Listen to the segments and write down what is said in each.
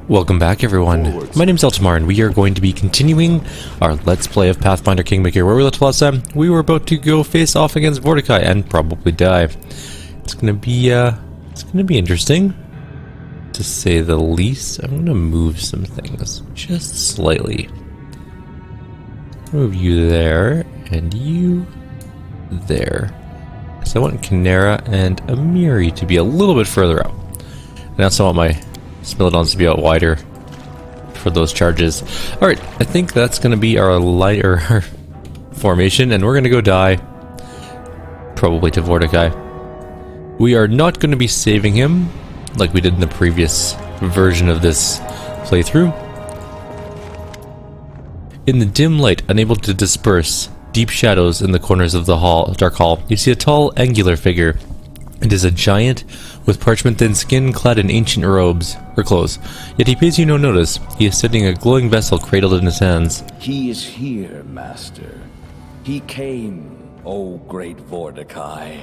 Welcome back, everyone. My name's Eltimar, and we are going to be continuing our Let's Play of Pathfinder Kingmaker. Where we left last time, we were about to go face off against Vordakai and probably die. It's gonna be interesting, to say the least. I'm gonna move some things just slightly. Move you there, and you there. So I want Kinera and Amiri to be a little bit further out. And I also want my Smilodons to be out wider for those charges. Alright, I think that's going to be our lighter formation, and we're going to go die. Probably to Vordakai. We are not going to be saving him like we did in the previous version of this playthrough. In the dim light, unable to disperse deep shadows in the corners of the dark hall, you see a tall, angular figure. It is a giant with parchment-thin skin clad in ancient robes or clothes. Yet he pays you no notice. He is sitting a glowing vessel cradled in his hands. He is here, Master. He came, O great Vordakai.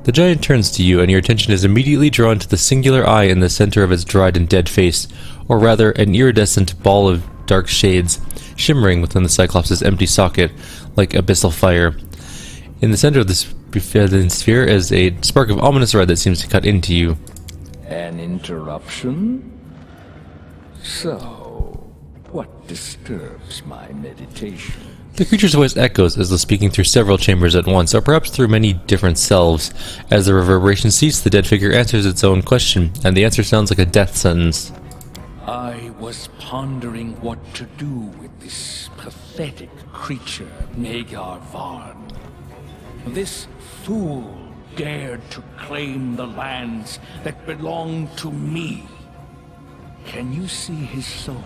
The giant turns to you, and your attention is immediately drawn to the singular eye in the center of his dried and dead face, or rather, an iridescent ball of dark shades, shimmering within the Cyclops' empty socket like abyssal fire. In the center of this sphere is a spark of ominous red that seems to cut into you. An interruption? So, what disturbs my meditation? The creature's voice echoes as though speaking through several chambers at once, or perhaps through many different selves. As the reverberation ceases, the dead figure answers its own question, and the answer sounds like a death sentence. I was pondering what to do with this pathetic creature, Nagar Varn. This fool dared to claim the lands that belong to me. Can you see his soul?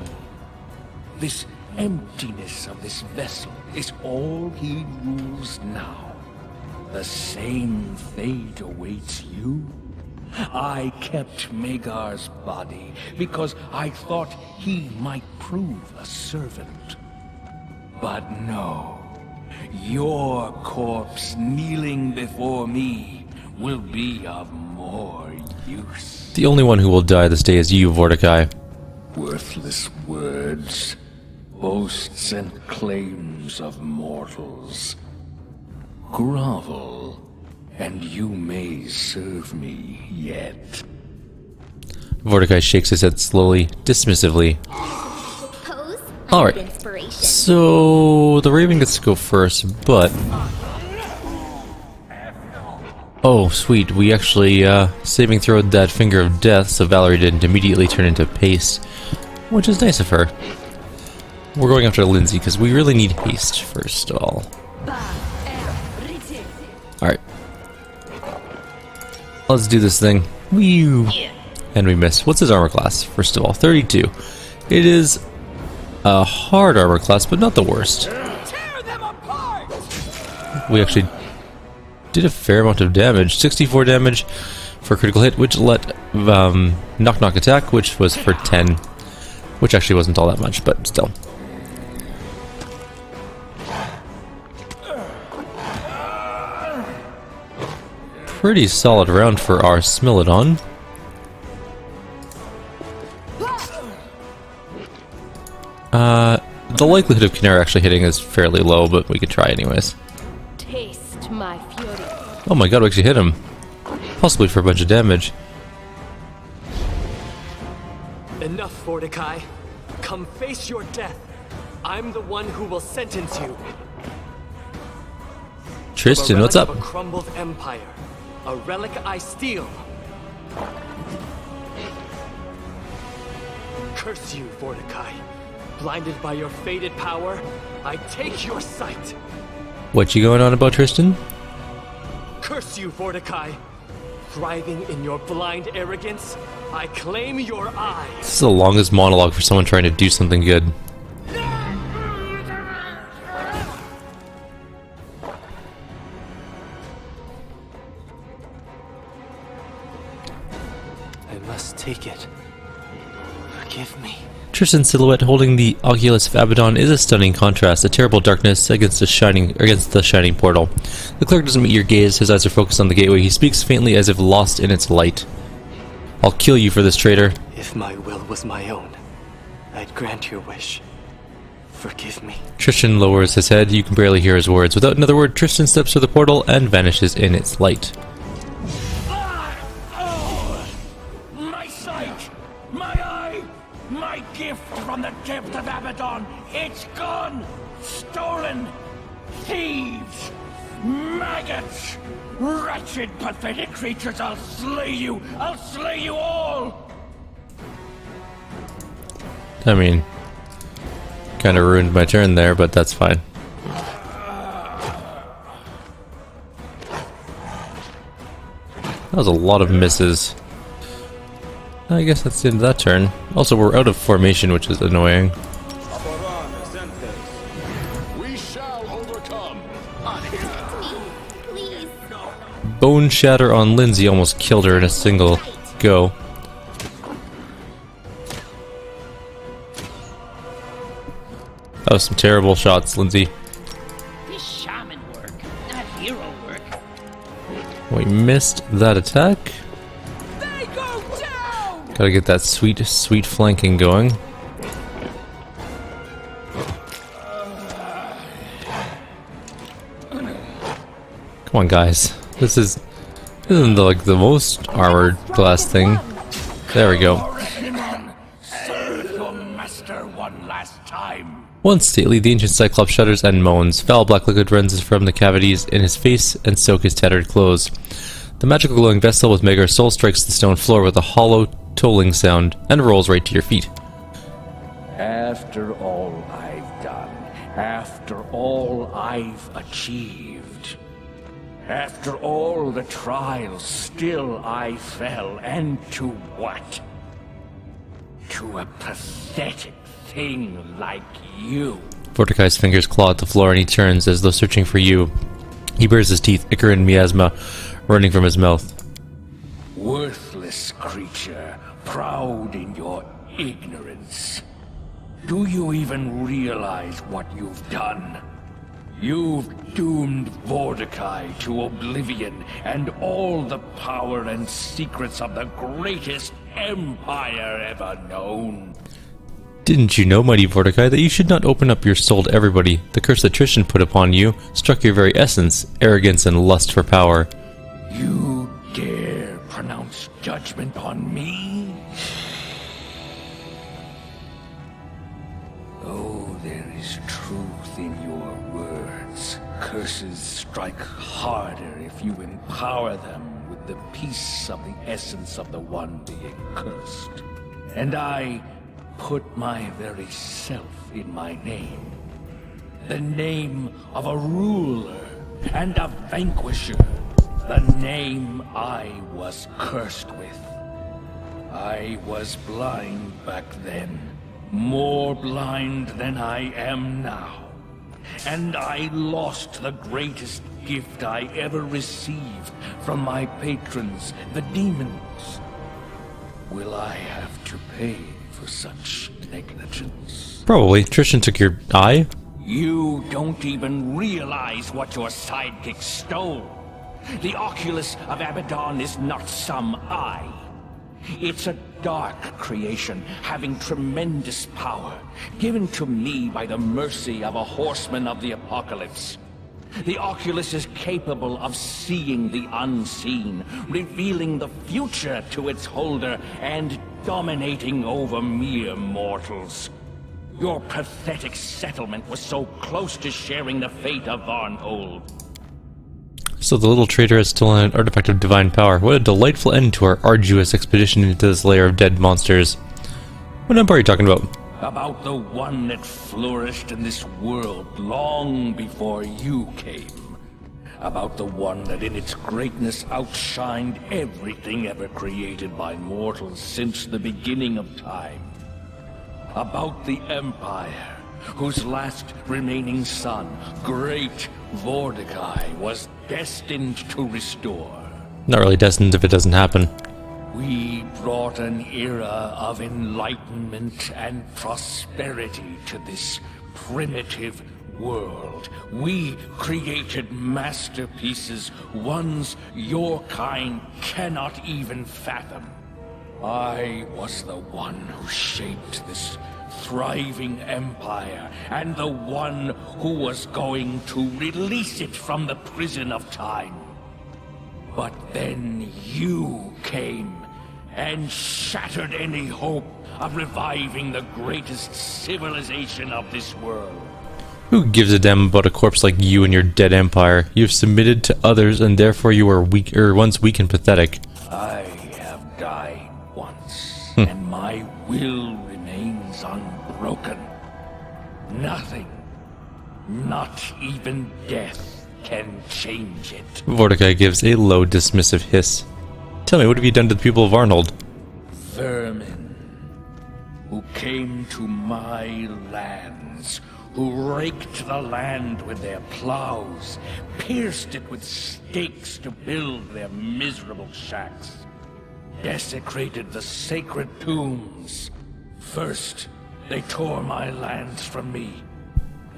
This emptiness of this vessel is all he rules now. The same fate awaits you. I kept Magar's body because I thought he might prove a servant. But no. Your corpse kneeling before me will be of more use. The only one who will die this day is you, Vordakai. Worthless words, boasts and claims of mortals. Grovel, and you may serve me yet. Vordakai shakes his head slowly, dismissively. Alright, so the Raven gets to go first, but... Oh, sweet, we actually saving throwed that Finger of Death so Valerie didn't immediately turn into paste, which is nice of her. We're going after Lindsay because we really need haste, first of all. Alright. Let's do this thing. Whew. And we missed. What's his armor class, first of all? 32. It is a hard armor class, but not the worst. Tear them apart! We actually did a fair amount of damage. 64 damage for critical hit, which let knock attack, which was for 10, which actually wasn't all that much, but still. Pretty solid round for our Smilodon. The likelihood of Kinera actually hitting is fairly low, but we could try anyways. Taste my fury. Oh my god, we actually hit him. Possibly for a bunch of damage. Enough, Vordakai. Come face your death. I'm the one who will sentence you. Tristan, what's up? A crumbled empire. A relic I steal. Curse you, Vordakai. Blinded by your faded power, I take your sight. What you going on about, Tristan? Curse you, Vordakai. Thriving in your blind arrogance, I claim your eyes. This is the longest monologue for someone trying to do something good. I must take it. Forgive me. Tristan's silhouette holding the Oculus of Abaddon is a stunning contrast, a terrible darkness against the shining portal. The cleric doesn't meet your gaze, his eyes are focused on the gateway. He speaks faintly as if lost in its light. I'll kill you for this, traitor. If my will was my own, I'd grant your wish. Forgive me. Tristan lowers his head. You can barely hear his words. Without another word, Tristan steps through the portal and vanishes in its light. My sight! My eye! My gift from the depth of Abaddon! It's gone! Stolen! Thieves! Maggots! Wretched, pathetic creatures! I'll slay you! I'll slay you all! I mean, kind of ruined my turn there, but that's fine. That was a lot of misses. I guess that's the end of that turn. Also, we're out of formation, which is annoying. We shall overcome. Please. Bone Shatter on Lindsay almost killed her in a single go. That was some terrible shots, Lindsay. This shaman work, not hero work. We missed that attack. They go down! Gotta get that sweet, sweet flanking going. Come on, guys. This isn't like the most armored class thing. There we go. Serve your master one last time. Once stately, the ancient Cyclops shudders and moans. Foul black liquid runs from the cavities in his face and soak his tattered clothes. The magical glowing vessel with Megar's soul strikes the stone floor with a hollow, tolling sound and rolls right to your feet. After all I've done, after all I've achieved, after all the trials, still I fell, and to what? To a pathetic thing like you. Vordaki's fingers claw at the floor and he turns as though searching for you. He bares his teeth, ichor and miasma running from his mouth. Worthless creature, proud in your ignorance. Do you even realize what you've done? You've doomed Vordakai to oblivion and all the power and secrets of the greatest empire ever known. Didn't you know, mighty Vordakai, that you should not open up your soul to everybody? The curse that Tristan put upon you struck your very essence, arrogance and lust for power. You dare pronounce judgment on me? Oh, there is truth in your words. Curses strike harder if you empower them with the piece of the essence of the one being cursed. And I put my very self in my name. The name of a ruler and a vanquisher. The name I was cursed with. I was blind back then. More blind than I am now. And I lost the greatest gift I ever received from my patrons, the demons. Will I have to pay for such negligence? Probably. Tristan took your eye? You don't even realize what your sidekick stole. The Oculus of Abaddon is not some eye. It's a dark creation having tremendous power, given to me by the mercy of a horseman of the apocalypse. The Oculus is capable of seeing the unseen, revealing the future to its holder, and dominating over mere mortals. Your pathetic settlement was so close to sharing the fate of Varnhold. So the little traitor has stolen an artifact of divine power. What a delightful end to our arduous expedition into this lair of dead monsters. What empire are you talking about? About the one that flourished in this world long before you came. About the one that in its greatness outshined everything ever created by mortals since the beginning of time. About the Empire, whose last remaining son, Great Vordakai, was destined to restore. Not really destined if it doesn't happen. We brought an era of enlightenment and prosperity to this primitive world. We created masterpieces, ones your kind cannot even fathom. I was the one who shaped this thriving empire, and the one who was going to release it from the prison of time. But then you came and shattered any hope of reviving the greatest civilization of this world. Who gives a damn about a corpse like you and your dead empire? You've submitted to others, and therefore you were weak, or once weak and pathetic. I have died once, and my will remains unbroken. Nothing, not even death, can change it. Vordakai gives a low, dismissive hiss. Tell me, what have you done to the people of Varnhold? Vermin, who came to my lands, who raked the land with their plows, pierced it with stakes to build their miserable shacks, desecrated the sacred tombs. First, they tore my lands from me,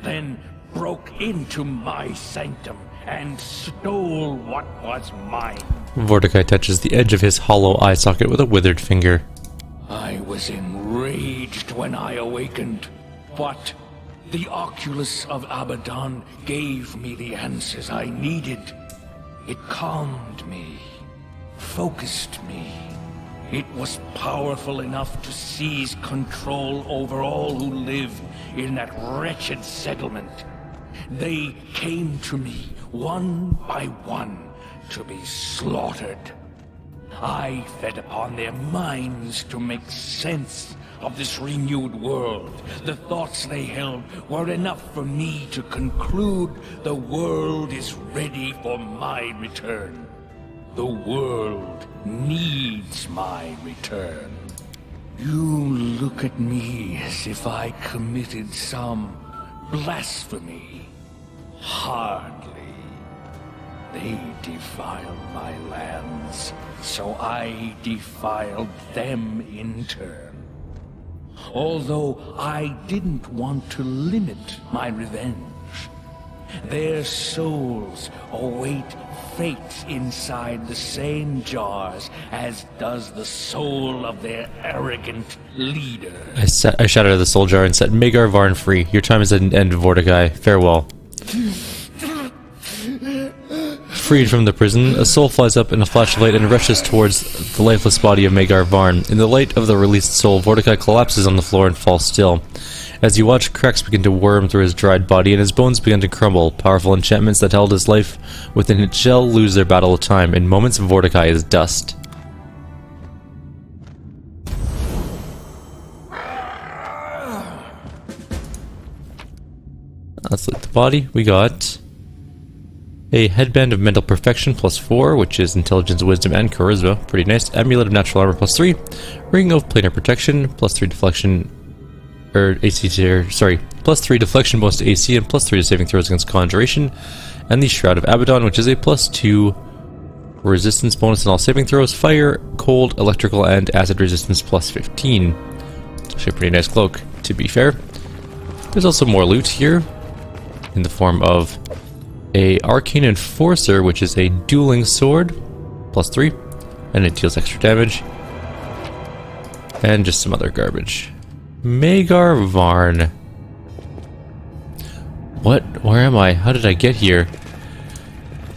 then broke into my sanctum and stole what was mine. Vordakai touches the edge of his hollow eye socket with a withered finger. I was enraged when I awakened, but the Oculus of Abaddon gave me the answers I needed. It calmed me, focused me. It was powerful enough to seize control over all who live in that wretched settlement. They came to me, one by one, to be slaughtered. I fed upon their minds to make sense of this renewed world. The thoughts they held were enough for me to conclude the world is ready for my return. The world needs my return. You look at me as if I committed some blasphemy. Hardly. They defiled my lands, so I defiled them in turn. Although I didn't want to limit my revenge. Their souls await fate inside the same jars as does the soul of their arrogant leader. I shouted at the soul jar and set Magar Varn free. Your time is at an end, Vordakai. Farewell. Freed from the prison, a soul flies up in a flash of light and rushes towards the lifeless body of Magar Varn. In the light of the released soul, Vordakai collapses on the floor and falls still. As you watch, cracks begin to worm through his dried body and his bones begin to crumble. Powerful enchantments that held his life within its shell lose their battle of time. In moments, Vordakai is dust. Let's look at the body. We got a headband of mental perfection +4, which is intelligence, wisdom, and charisma. Pretty nice. Amulet of natural armor +3. Ring of planar protection +3 deflection, +3 deflection bonus to AC and +3 to saving throws against conjuration. And the Shroud of Abaddon, which is a +2 resistance bonus in all saving throws, fire, cold, electrical, and acid resistance +15. It's actually a pretty nice cloak, to be fair. There's also more loot here in the form of a Arcane Enforcer, which is a dueling sword, +3, and it deals extra damage. And just some other garbage. Magar Varn. What? Where am I? How did I get here?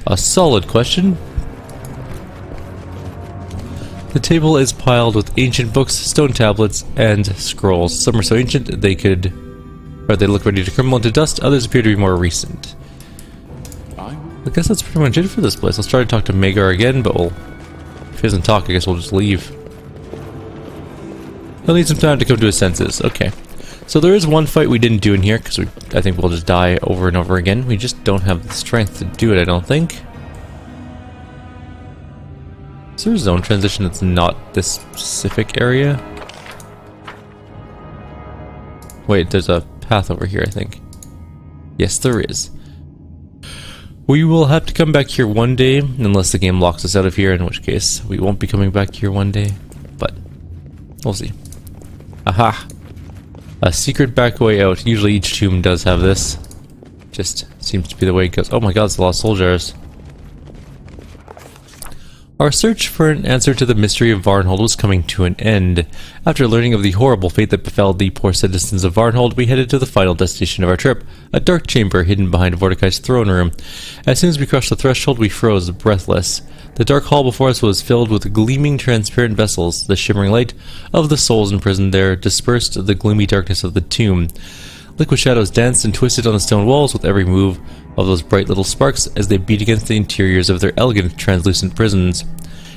A solid question. The table is piled with ancient books, stone tablets, and scrolls. Some are so ancient they look ready to crumble into dust, others appear to be more recent. I guess that's pretty much it for this place. Let's try to talk to Magar again, but if he doesn't talk, I guess we'll just leave. He'll need some time to come to his senses. Okay. So there is one fight we didn't do in here, because I think we'll just die over and over again. We just don't have the strength to do it, I don't think. Is there a zone transition that's not this specific area? Wait, there's a path over here, I think. Yes, there is. We will have to come back here one day, unless the game locks us out of here, in which case we won't be coming back here one day, but we'll see. Aha! A secret back way out. Usually each tomb does have this. Just seems to be the way it goes. Oh my god, it's a lot of soul jars. Our search for an answer to the mystery of Varnhold was coming to an end. After learning of the horrible fate that befell the poor citizens of Varnhold, we headed to the final destination of our trip, a dark chamber hidden behind Vordakai's throne room. As soon as we crossed the threshold, we froze, breathless. The dark hall before us was filled with gleaming, transparent vessels. The shimmering light of the souls imprisoned there dispersed the gloomy darkness of the tomb. Liquid shadows danced and twisted on the stone walls with every move of those bright little sparks as they beat against the interiors of their elegant, translucent prisons.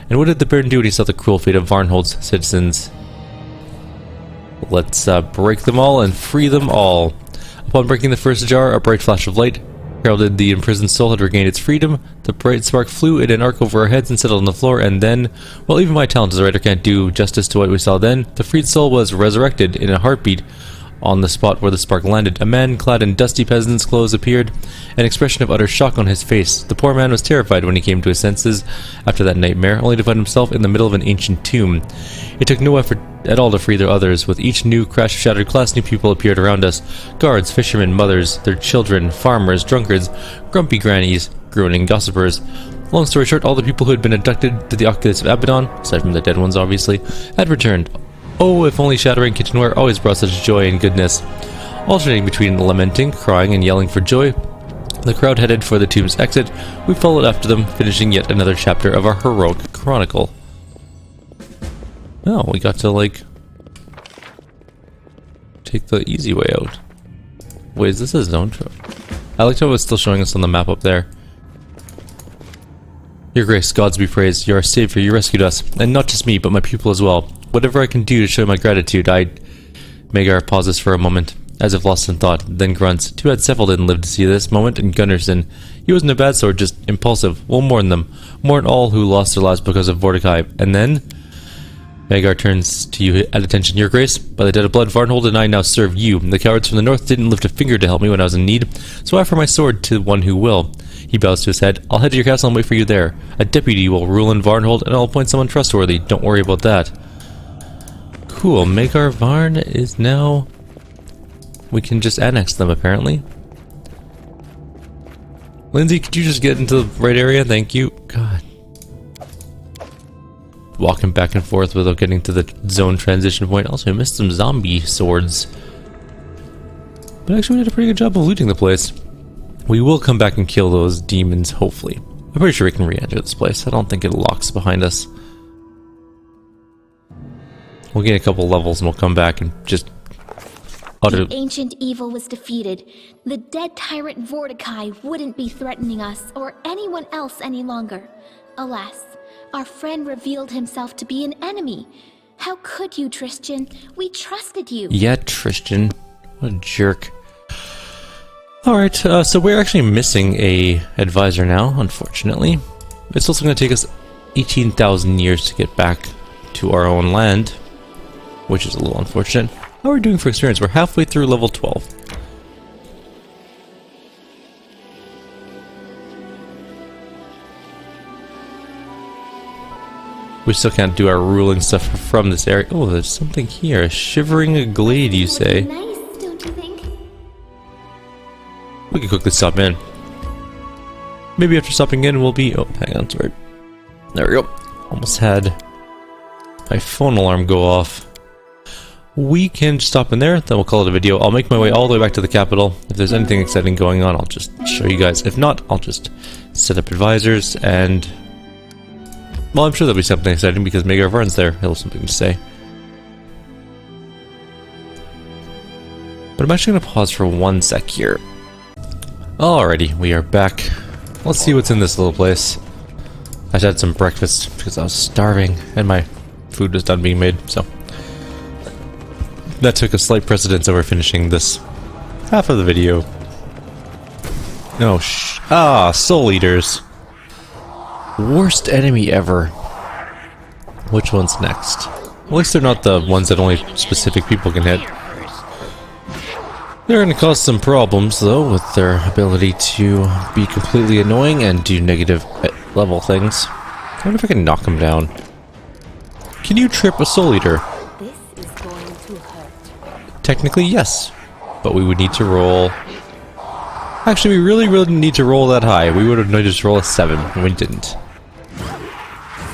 And what did the Baron do when he saw the cruel fate of Varnhold's citizens? Let's break them all and free them all. Upon breaking the first jar, a bright flash of light heralded the imprisoned soul had regained its freedom. The bright spark flew in an arc over our heads and settled on the floor, and then, well, even my talent as a writer can't do justice to what we saw then, the freed soul was resurrected in a heartbeat. On the spot where the spark landed, a man clad in dusty peasant's clothes appeared, an expression of utter shock on his face. The poor man was terrified when he came to his senses after that nightmare, only to find himself in the middle of an ancient tomb. It took no effort at all to free the others. With each new crash of shattered glass, new people appeared around us. Guards, fishermen, mothers, their children, farmers, drunkards, grumpy grannies, groaning gossipers. Long story short, all the people who had been abducted to the oculus of Abaddon, aside from the dead ones obviously, had returned. Oh, if only shattering kitchenware always brought such joy and goodness. Alternating between lamenting, crying, and yelling for joy, the crowd headed for the tomb's exit. We followed after them, finishing yet another chapter of our heroic chronicle. Oh, we got to, like, take the easy way out. Wait, is this a zone trip? I liked how it was still showing us on the map up there. Your Grace, gods be praised. You are our savior, you rescued us. And not just me, but my pupil as well. Whatever I can do to show my gratitude, Magar pauses for a moment, as if lost in thought, then grunts. Too bad Sephiel didn't live to see this moment, and Gunnarsson. He wasn't a bad sort, just impulsive. We'll mourn them. Mourn all who lost their lives because of Vordakai. And then Magar turns to you at attention. Your Grace, by the dead of blood, Varnhold and I now serve you. The cowards from the north didn't lift a finger to help me when I was in need, so I offer my sword to one who will. He bows to his head. I'll head to your castle and wait for you there. A deputy will rule in Varnhold, and I'll appoint someone trustworthy. Don't worry about that. Cool, Magar Varn is now... We can just annex them, apparently. Lindsay, could you just get into the right area? Thank you. God. Walking back and forth without getting to the zone transition point. Also, I missed some zombie swords. But actually, we did a pretty good job of looting the place. We will come back and kill those demons, hopefully. I'm pretty sure we can re-enter this place. I don't think it locks behind us. We'll gain a couple levels and we'll come back and just... The ancient evil was defeated. The dead tyrant Vordakai wouldn't be threatening us or anyone else any longer. Alas, our friend revealed himself to be an enemy. How could you, Tristan? We trusted you. Yeah, Tristan. What a jerk. Alright, so we're actually missing a advisor now, unfortunately. It's also going to take us 18,000 years to get back to our own land, which is a little unfortunate. How are we doing for experience? We're halfway through level 12. We still can't do our ruling stuff from this area. Oh, there's something here. A shivering glade, you say? Nice, don't you think? We can quickly stop in. Maybe after stopping in, we'll be... Oh, hang on, sorry. There we go. Almost had my phone alarm go off. We can stop in there, then we'll call it a video. I'll make my way all the way back to the capital. If there's anything exciting going on, I'll just show you guys. If not, I'll just set up advisors and... Well, I'm sure there'll be something exciting because Magar Varn's there. He'll have something to say. But I'm actually going to pause for 1 sec here. Alrighty, we are back. Let's see what's in this little place. I just had some breakfast because I was starving and my food was done being made, so... That took a slight precedence over finishing this half of the video. Oh, Soul Eaters. Worst enemy ever. Which one's next? At least they're not the ones that only specific people can hit. They're going to cause some problems, though, with their ability to be completely annoying and do negative level things. I wonder if I can knock them down. Can you trip a Soul Eater? Technically, yes, but we would need to roll... Actually, we really need to roll that high. We would have needed to roll a 7, and we didn't.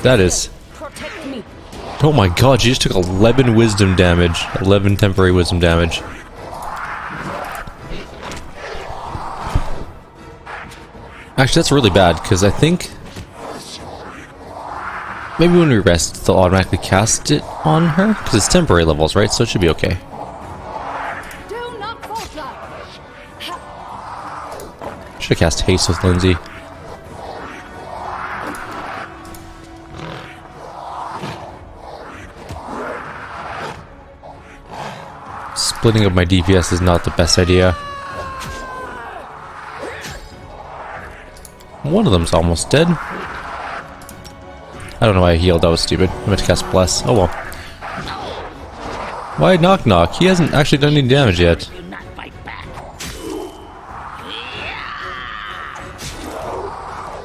that is. Protect me. Oh my god, she just took 11 wisdom damage. 11 temporary wisdom damage. Actually, that's really bad, because I think... maybe when we rest, they'll automatically cast it on her? Because it's temporary levels, right? So it should be okay. Do not falter. Should have cast haste with Lindsay. Splitting up my DPS is not the best idea. One of them's almost dead. I don't know why I healed, that was stupid. I meant to cast Bless. Oh well. Why Knock Knock? He hasn't actually done any damage yet. Do not fight back.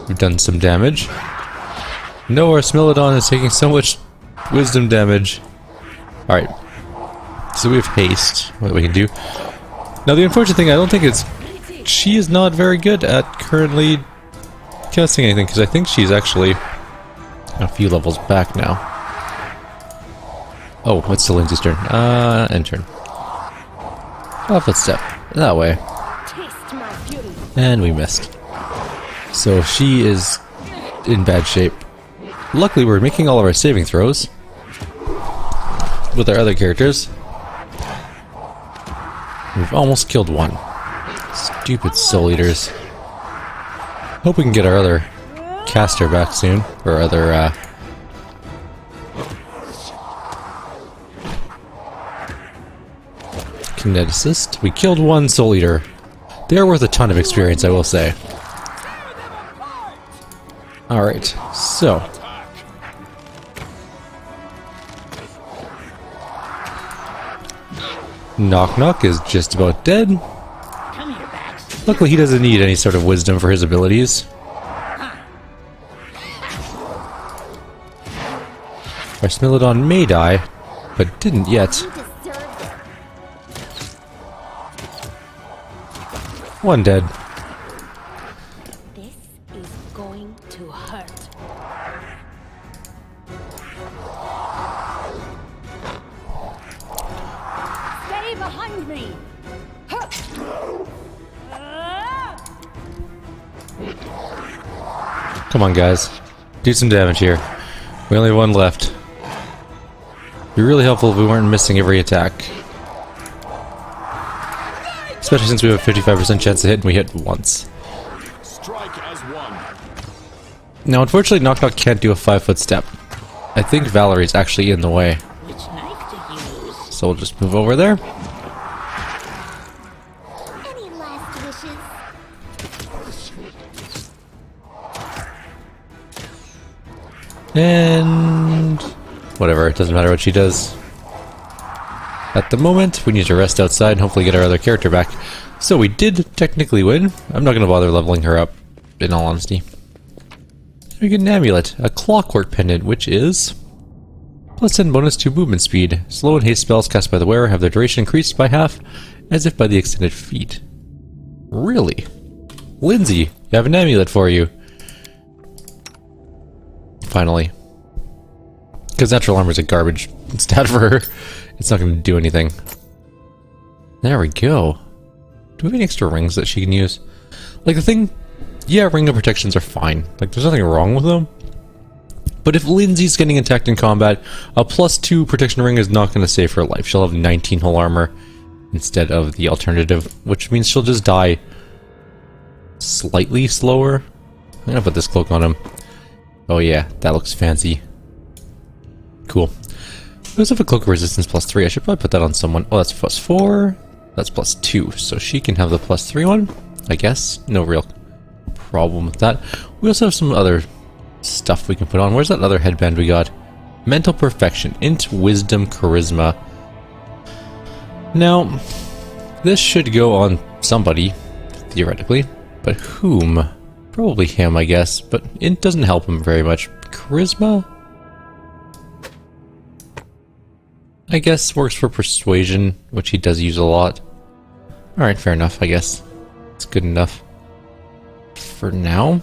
We've done some damage. No, our Smilodon is taking so much wisdom damage. Alright. So we have haste, what we can do. Now the unfortunate thing, I don't think it's... she is not very good at currently casting anything, because I think she's actually a few levels back now. Oh, it's still Lindsay's turn. End turn. Footstep. That way. Taste my fury. And we missed. So she is in bad shape. Luckily we're making all of our saving throws with our other characters. We've almost killed one. Stupid Soul Eaters. Hope we can get our other caster back soon. Or other, kineticist. We killed one Soul Eater. They're worth a ton of experience, I will say. Alright, so... Knock Knock is just about dead. Come here, Bax. Luckily he doesn't need any sort of wisdom for his abilities. Our Smilodon may die, but didn't yet. You deserve it. One dead. This is going to hurt. Stay behind me. Come on, guys. Do some damage here. We only have one left. It'd be really helpful if we weren't missing every attack. Especially since we have a 55% chance to hit and we hit once. Strike as one. Now, unfortunately, Knock Knock can't do a 5-foot step. I think Valerie's actually in the way. Which knife to use? So we'll just move over there. Any last wishes? And... whatever, it doesn't matter what she does. At the moment, we need to rest outside and hopefully get our other character back. So we did technically win. I'm not going to bother leveling her up, in all honesty. We get an amulet, a clockwork pendant, which is... +10 bonus to movement speed. Slow and haste spells cast by the wearer have their duration increased by half, as if by the extended feat. Really? Lindsay, you have an amulet for you. Finally. Because natural armor is a garbage stat for her. It's not going to do anything. There we go. Do we have any extra rings that she can use? Like the thing... yeah, ring of protections are fine. Like, there's nothing wrong with them. But if Lindsay's getting attacked in combat, a +2 protection ring is not going to save her life. She'll have 19 whole armor instead of the alternative, which means she'll just die slightly slower. I'm going to put this cloak on him. Oh yeah, that looks fancy. Cool. We also have a cloak of resistance +3. I should probably put that on someone. Oh, that's +4. That's +2. So she can have the +3 one, I guess. No real problem with that. We also have some other stuff we can put on. Where's that other headband we got? Mental Perfection. Int, Wisdom, Charisma. Now, this should go on somebody, theoretically. But whom? Probably him, I guess. But Int doesn't help him very much. Charisma? I guess works for Persuasion, which he does use a lot. Alright, fair enough, I guess. It's good enough. For now.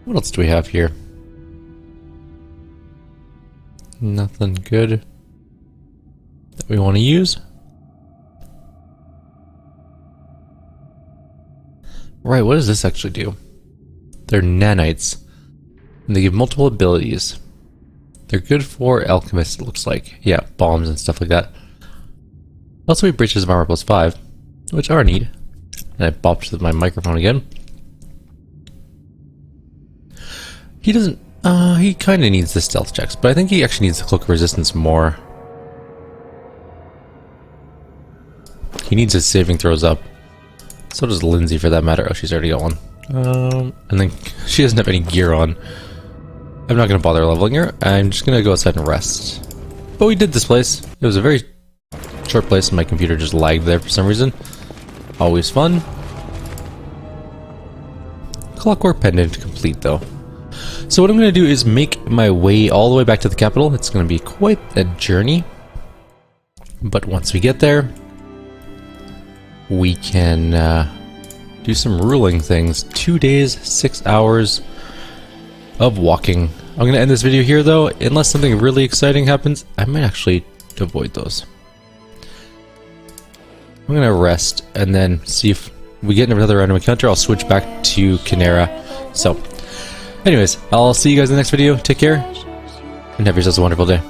What else do we have here? Nothing good that we want to use. Right, what does this actually do? They're nanites. And they give multiple abilities. They're good for alchemists, it looks like. Yeah, bombs and stuff like that. Also, we have breaches of armor +5, which are neat. And I bopped with my microphone again. He doesn't... he kind of needs the stealth checks, but I think he actually needs the cloak of resistance more. He needs his saving throws up. So does Lindsay, for that matter. Oh, she's already got one. And then she doesn't have any gear on. I'm not going to bother leveling her. I'm just going to go outside and rest. But we did this place. It was a very short place, and my computer just lagged there for some reason. Always fun. Clockwork pendant complete, though. So what I'm going to do is make my way all the way back to the capital. It's going to be quite a journey. But once we get there, we can do some ruling things. 2 days, 6 hours of walking. I'm going to end this video here, though. Unless something really exciting happens, I might actually avoid those. I'm going to rest and then see if we get another random encounter. I'll switch back to Kyrieru. So, anyways, I'll see you guys in the next video. Take care, and have yourselves a wonderful day.